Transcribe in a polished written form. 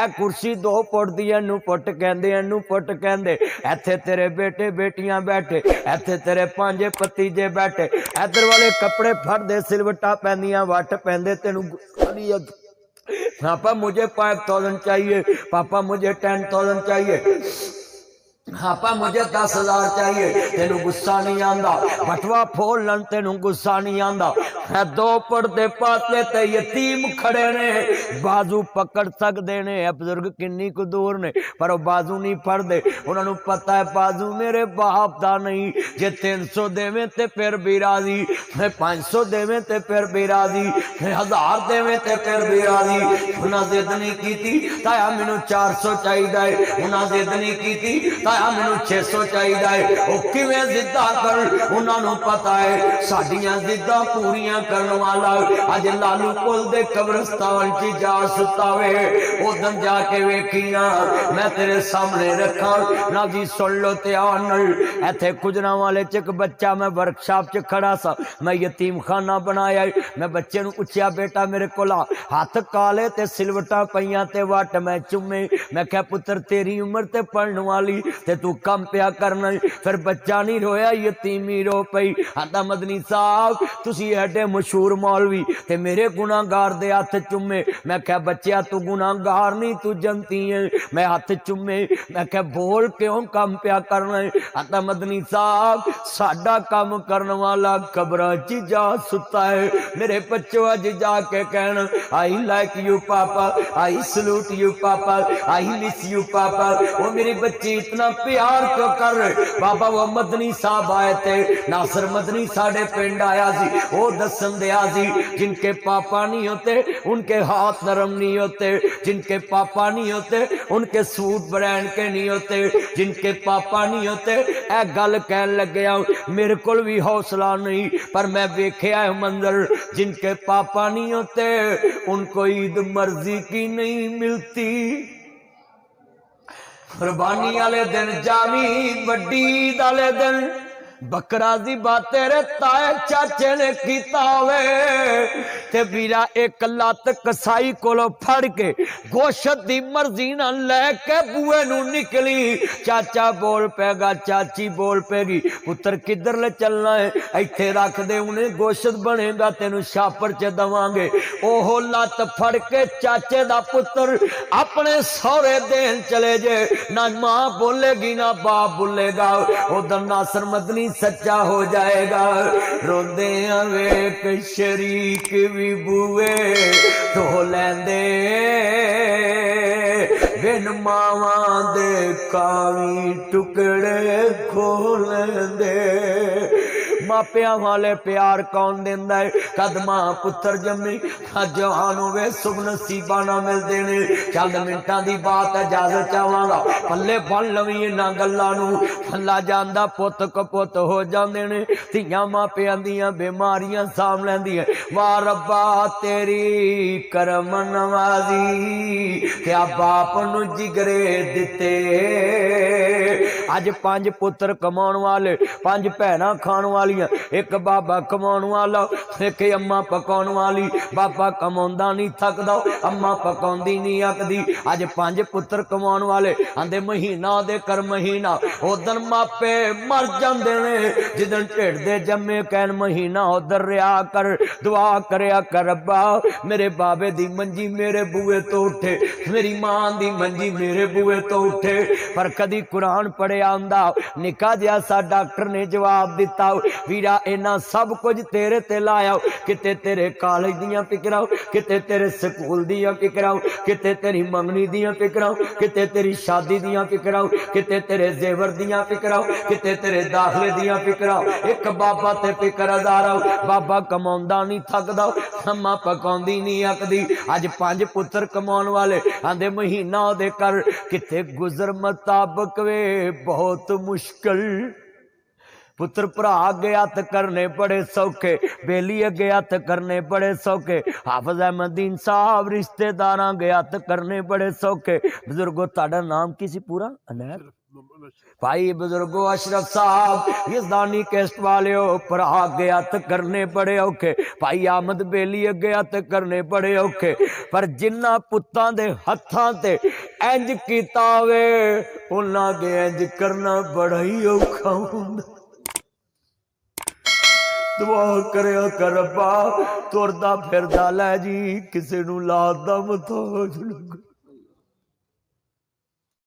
ए कुर्सी 2 फुट दी, इनू पुट कहंदे, इनू पुट कहंदे। इत्थे तेरे बेटे बेटियां बैठे, इत्थे तेरे भांजे भतीजे बैठे, इधर वाले कपड़े फड़दे, सिलवटा पैंदियां, वट पैंदे, तेनू पापा मुझे 5,000 चाहिए, पापा मुझे 10,000 चाहिए, पापा मुझे 10,000 चाहिए। तेनू गुस्सा नहीं आंदा, बटवा फोड़ लन, तेनू गुस्सा नहीं आंदा। 2 पर्दे पाते ते यतीम खड़े ने, बाजू पकड़ सकते ने, बुजुर्ग किन्नी कु दूर ने, पर वो बाजू नहीं फड़ते। उन्होंने पता है बाजू मेरे बाप दा नहीं, जे 300 देवे ते फिर भी राजी, 500 देवे ते फिर भी राजी, 1000 देवे ते फिर भी राजी। उन्हें जिद नहीं की, ताया मैनू 400 चाहिए, उन्हें जिद नहीं की, ताया मैनू 600 चाहिए। वो किवें जिद्दां कर, उन्होंने पता है साडियां जिद्दां पूरियां करने वाला अज लालू पुल दे कब्रिस्तान च जा सुता वे। उदन जाके वेखी ना, मैं तेरे सामने रखा ना जी, सुन लो ध्यान नाल। इत्थे गुजरां वाले च एक बच्चा, मैं वर्कशॉप च खड़ा सा, मैं यतीम खाना बनाया। मैं बच्चे नू पूछया, बेटा मेरे कोल हाथ काले ते सिलवटा पईयां ते वट, मैं चुमे। मैं क्या पुत्र तेरी उम्र ते पढ़ने वाली ते तू कम पिया करना। फिर बच्चा नहीं रोया, यतीमी रो पई। आंदा मदनी साहब तुसी एडे मशहूर मौलवी ते मेरे गुनाहगार दे हाथ चुमे। मैं क्या बच्चा तू गुनाहगार नहीं, तू जनती है। मैं हाथ चुमे, मैं क्या बोल क्यों कम पिया करना। आंदा मदनी साहब साडा काम करने वाला कब्रां च जा सुता है। मेरे बच्चों अज जाके कहना, आई लाइक यू पापा, आई सलूट यू पापा, आई मिस यू पापा। वो मेरी बच्ची इतना प्यार क्यों कर रहे। बाबा वो मदनी साहब आए थे, नासर मदनी साढ़े पिंड आया सी, वो दसन दिया सी जिनके पापा नहीं होते उनके हाथ नरम नहीं होते, जिनके पापा नहीं होते उनके सूट ब्रांड के नहीं होते, जिनके पापा नहीं होते। ए गल कह लगे मेरे को भी हौसला नहीं, पर मैं वेख्या है मंजर, जिनके पापा नहीं होते उनको ईद मर्जी की नहीं मिलती। कुर्बानी वाले दिन जामी, वड्डी ईद वाले दिन बकरा दी बात तेरे ताए चाचे ने कीता वे ते वीरा एक लत कसाई कोलो फड़ के गोशत दी मर्जी ना लैके बुए नू निकली। चाचा बोल पेगा, चाची बोल पेगी, पुत्र किधर ले चलना है, इत्थे रख दे, उन्हें गोशत बनेगा तेनू छापर च दवांगे। ओहो लत फड़ के चाचे दा पुत्र अपने सौरे देन चले जे, ना मां बोलेगी ना बाप बोलेगा। उधर नासर मदनी सच्चा हो जाएगा। रोंदे वेख शरीक भी बुए धो लैंदे, बिन मावा दे कावी टुकड़े खो लैंदे। मापिया वाले प्यार कौन देंदा है, कद मां पुत्र जमी जवान होवे सुख नसीबा ना मिलते ने। चंद मिनटां दी बात है, इजाजत चाहांगा पल्ले बन लवी इन्हां गल्लां नू। फल्ला जांदा पुत कपुत हो जांदे ने, धियां मापियां दियां बीमारियां साम लैंदियां। वाह रब्बा तेरी करम नवाजी, क्या बाप नू जिगरे दिते। अज 5 पुत्र कमाउण वाले, 5 भैणां खाण वाली, एक बाबा कमाने वाला, एक अम्मा पकाने वाली। बाबा कमांदा नहीं थकदा, अम्मा पकाउंदी नहीं अकदी। अज 5 पुत्र कमाने वाले, आंदे महीना दे कर महीना। उदन मापे मर जांदे ने जिदन ढिड दे जम्मे, कहन महीना उधर रिया कर, दुआ करया कर रब्बा मेरे बाबे दी मंजी मेरे बुए तो उठे, मेरी मां दी मंजी मेरे बुए तो उठे। पर कदी कुरान पढ़िया हुंदा, निका जिहा सा डॉक्टर ने जवाब दिता, वीरा इना सब कुछ तेरे ते लाया, किते तेरे कॉलेज दियां फिक्रां, किते तेरे स्कूल दियां फिक्रां, किते तेरी मंगनी दियां फिक्रां, किते तेरी शादी दियां फिक्रां, किते तेरे जेवर दियां फिक्रां, किते तेरे दाखले दियां फिक्रां। एक बाबा ते फिक्र हजारां। बाबा कमाउंदा नहीं थकदा, अम्मा पकाउंदी नहीं अकदी। अज 5 पुत्र कमाउण वाले, आंदे महीना दे कर, किते गुजर मुताबक वे बहुत मुश्किल। पुत्र भरा अगे हथ करने बड़े सौखे, बेली अगे हथ करने बड़े सौखे, हाफिज अहमदीन साहब रिश्तेदार अगे हथ करने बड़े सौखे। बुजुर्गो तुहाडा नाम की सी पूरा? अनैर भाई बुजुर्गो अशरफ साहब यजदानी कैस्ट वाले पर आगे हथ करने बड़े औखे, भाई आमद बेली अगे हथ करने बड़े औखे, पर जिन्ना पुत्तां दे हत्थां ते इंज कीता वे उन्हां दे इंज करना बड़ा ही औखा हुंदा। दुआ करया कर रब्बा तुरदा फिरदा लै जी किसे नूं लाद दा मुताज लग